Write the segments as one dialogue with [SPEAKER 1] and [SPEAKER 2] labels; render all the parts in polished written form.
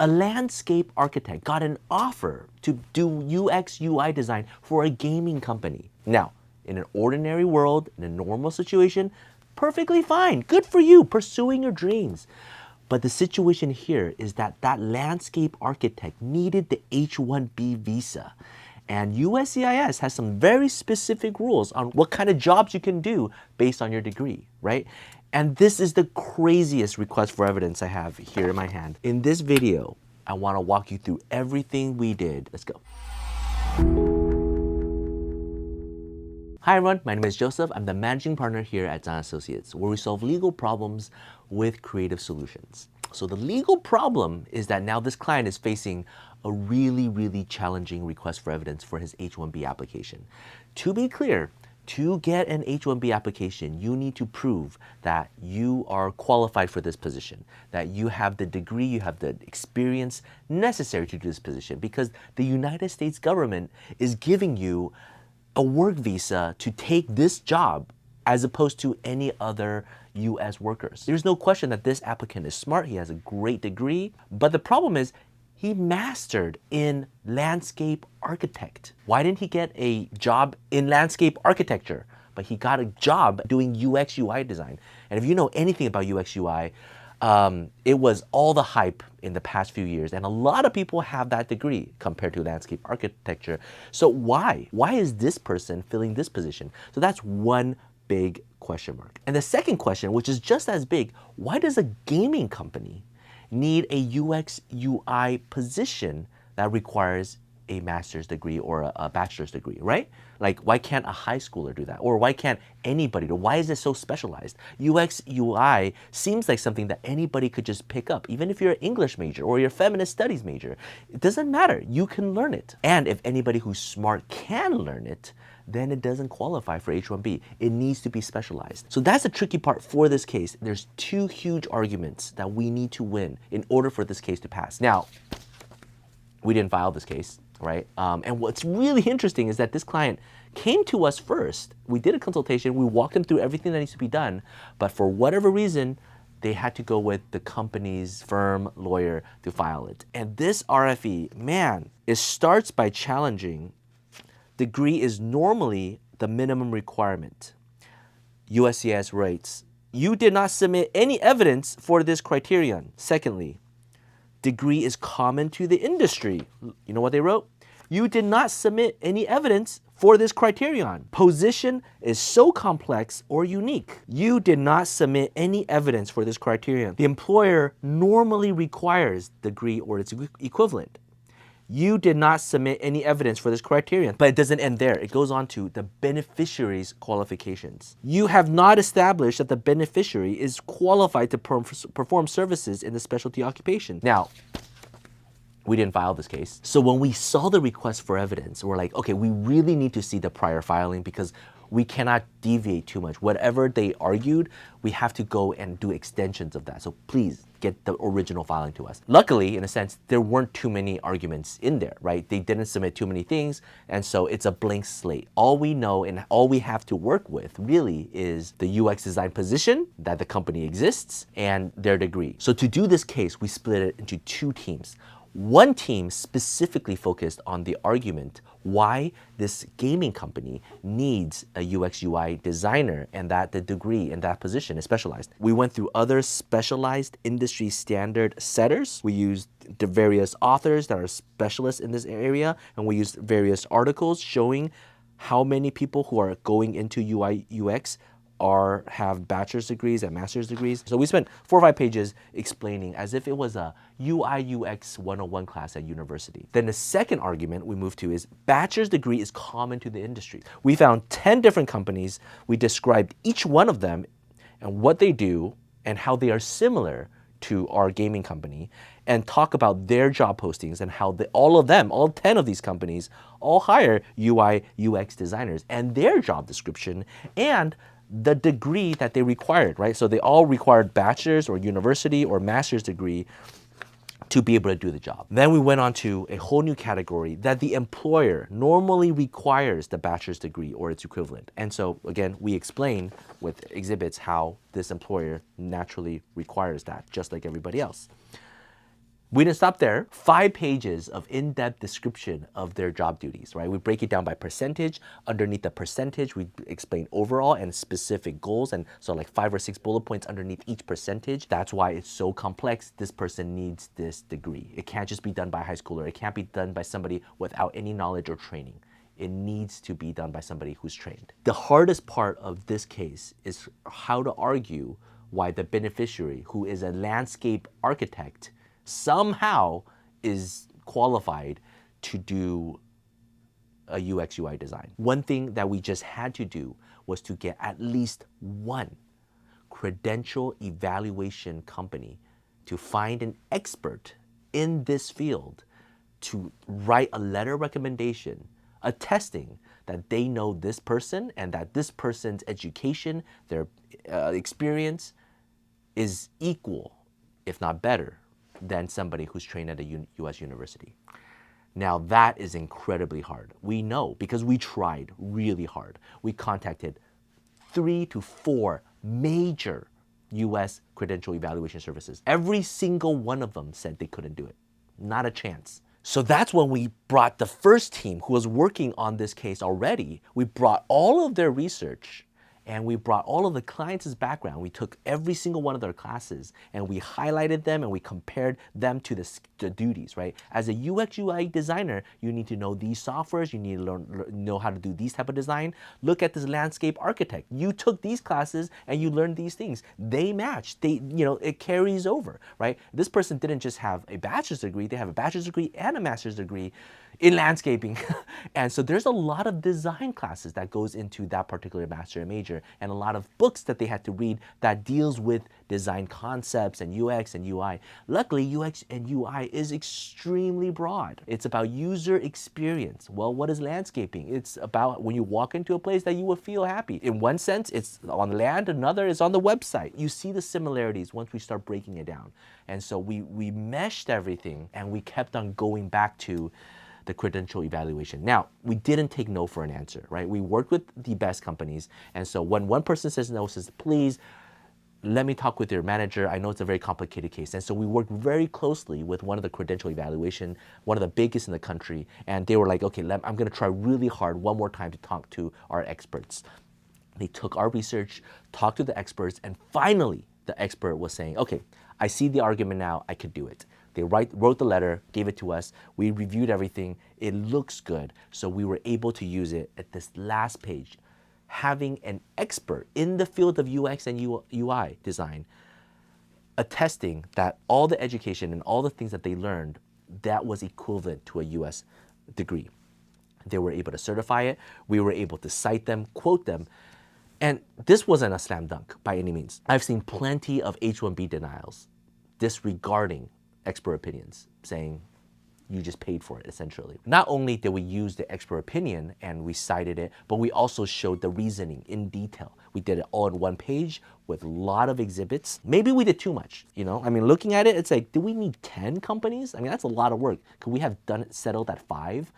[SPEAKER 1] A landscape architect got an offer to do UX UI design for a gaming company. Now, in an ordinary world, in a normal situation, perfectly fine. Good for you, pursuing your dreams. But the situation here is that that landscape architect needed the H-1B visa. And USCIS has some very specific rules on what kind of jobs you can do based on your degree, right? And this is the craziest request for evidence I have here in my hand. In this video, I want to walk you through everything we did. Let's go. Hi everyone, my name is Joseph. I'm the managing partner here at Tsang and Associates, where we solve legal problems with creative solutions. So the legal problem is that now this client is facing a really challenging request for evidence for his H-1B application. To be clear, to get an H-1B application, you need to prove that you are qualified for this position, that you have the degree, you have the experience necessary to do this position, because the United States government is giving you a work visa to take this job as opposed to any other US workers. There's no question that this applicant is smart, he has a great degree, but the problem is he mastered in landscape architect. Why didn't he get a job in landscape architecture? But he got a job doing UX UI design. And if you know anything about UX UI, it was all the hype in the past few years, and a lot of people have that degree compared to landscape architecture. So why? Why is this person filling this position? So that's one big question mark. And the second question, which is just as big, why does a gaming company need a UX UI position that requires a master's degree or a bachelor's degree, right? Like, why can't a high schooler do that? Or why can't anybody do it? Why is it so specialized? UX UI seems like something that anybody could just pick up, even if you're an English major or you're a feminist studies major. It doesn't matter, you can learn it. And if anybody who's smart can learn it, then it doesn't qualify for H-1B. It needs to be specialized. So that's the tricky part for this case. There's two huge arguments that we need to win in order for this case to pass. Now, we didn't file this case, right? And what's really interesting is that this client came to us first. We did a consultation, we walked them through everything that needs to be done, but for whatever reason, they had to go with the company's firm lawyer to file it. And this RFE, man, it starts by challenging degree is normally the minimum requirement. USCIS writes, you did not submit any evidence for this criterion. Secondly, degree is common to the industry. You know what they wrote? You did not submit any evidence for this criterion. Position is so complex or unique. You did not submit any evidence for this criterion. The employer normally requires degree or its equivalent. You did not submit any evidence for this criterion. But it doesn't end there. It goes on to the beneficiary's qualifications. You have not established that the beneficiary is qualified to perform services in the specialty occupation. Now, we didn't file this case. So when we saw the request for evidence, we're like, okay, we really need to see the prior filing because we cannot deviate too much. Whatever they argued, we have to go and do extensions of that. So please get the original filing to us. Luckily, in a sense, there weren't too many arguments in there, right? They didn't submit too many things, and so it's a blank slate. All we know and all we have to work with really is the UX design position, that the company exists, and their degree. So to do this case, we split it into two teams. One team specifically focused on the argument why this gaming company needs a UX UI designer and that the degree in that position is specialized. We went through other specialized industry standard setters. We used the various authors that are specialists in this area, and we used various articles showing how many people who are going into UI UX have bachelor's degrees and master's degrees. So we spent 4 or 5 pages explaining as if it was a UI UX 101 class at university. Then the second argument we moved to is bachelor's degree is common to the industry. We found 10 different companies. We described each one of them and what they do and how they are similar to our gaming company, and talk about their job postings and how all 10 of these companies all hire UI UX designers and their job description and the degree that they required, right? So they all required bachelor's or university or master's degree to be able to do the job. Then we went on to a whole new category that the employer normally requires the bachelor's degree or its equivalent. And so again, we explain with exhibits how this employer naturally requires that, just like everybody else. We didn't stop there. 5 pages of in-depth description of their job duties, right? We break it down by percentage. Underneath the percentage, we explain overall and specific goals. And so like 5 or 6 bullet points underneath each percentage. That's why it's so complex. This person needs this degree. It can't just be done by a high schooler. It can't be done by somebody without any knowledge or training. It needs to be done by somebody who's trained. The hardest part of this case is how to argue why the beneficiary, who is a landscape architect, somehow is qualified to do a UX UI design. One thing that we just had to do was to get at least one credential evaluation company to find an expert in this field to write a letter of recommendation attesting that they know this person and that this person's education, their experience is equal, if not better, than somebody who's trained at a US university. Now that is incredibly hard. We know because we tried really hard. We contacted 3 to 4 major US credential evaluation services. Every single one of them said they couldn't do it. Not a chance. So that's when we brought the first team who was working on this case already. We brought all of their research and we brought all of the clients' background. We took every single one of their classes and we highlighted them and we compared them to the duties, right? As a UX UI designer, you need to know these softwares, you need to know how to do these type of design. Look at this landscape architect. You took these classes and you learned these things. They match, it carries over, right? This person didn't just have a bachelor's degree, they have a bachelor's degree and a master's degree in landscaping. And so there's a lot of design classes that goes into that particular master and major, and a lot of books that they had to read that deals with design concepts and UX and UI. Luckily, UX and UI is extremely broad. It's about user experience. Well, what is landscaping? It's about when you walk into a place that you will feel happy. In one sense, it's on land, another is on the website. You see the similarities once we start breaking it down. And so we meshed everything and we kept on going back to the credential evaluation. Now, we didn't take no for an answer, right? We worked with the best companies. And so when one person says no, says, please, let me talk with your manager. I know it's a very complicated case. And so we worked very closely with one of the credential evaluation, one of the biggest in the country. And they were like, okay, I'm gonna try really hard one more time to talk to our experts. They took our research, talked to the experts, and finally the expert was saying, okay, I see the argument now, I could do it. They wrote the letter, gave it to us. We reviewed everything. It looks good. So we were able to use it at this last page. Having an expert in the field of UX and UI design attesting that all the education and all the things that they learned, that was equivalent to a US degree. They were able to certify it. We were able to cite them, quote them. And this wasn't a slam dunk by any means. I've seen plenty of H-1B denials disregarding expert opinions, saying you just paid for it, essentially. Not only did we use the expert opinion and we cited it, but we also showed the reasoning in detail. We did it all in one page with a lot of exhibits. Maybe we did too much, I mean, looking at it, it's like, do we need 10 companies? I mean, that's a lot of work. Could we have settled at 5?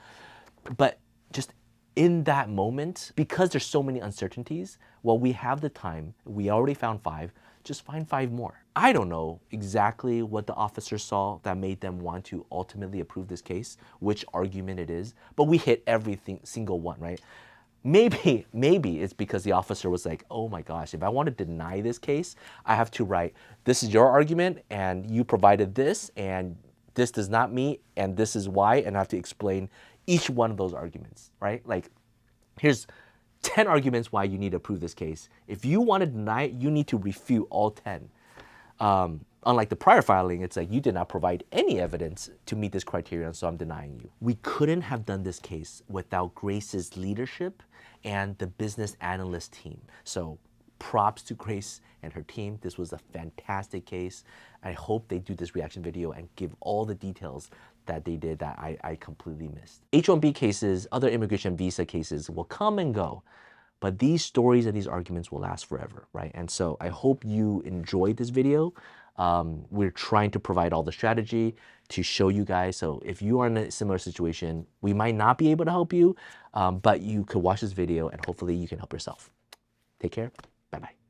[SPEAKER 1] But just in that moment, because there's so many uncertainties, well, we have the time, we already found 5, just find 5 more. I don't know exactly what the officer saw that made them want to ultimately approve this case, which argument it is, but we hit single one, right? Maybe it's because the officer was like, oh my gosh, if I want to deny this case, I have to write, this is your argument and you provided this and this does not meet and this is why, and I have to explain each one of those arguments, right? Like, here's 10 arguments why you need to prove this case. If you want to deny it, you need to refute all 10. Unlike the prior filing, it's like you did not provide any evidence to meet this criterion, so I'm denying you. We couldn't have done this case without Grace's leadership and the business analyst team. So props to Grace and her team. This was a fantastic case. I hope they do this reaction video and give all the details that they did that I completely missed. H-1B cases, other immigration visa cases will come and go, but these stories and these arguments will last forever, right? And so I hope you enjoyed this video. We're trying to provide all the strategy to show you guys. So if you are in a similar situation, we might not be able to help you, but you could watch this video and hopefully you can help yourself. Take care. Bye-bye.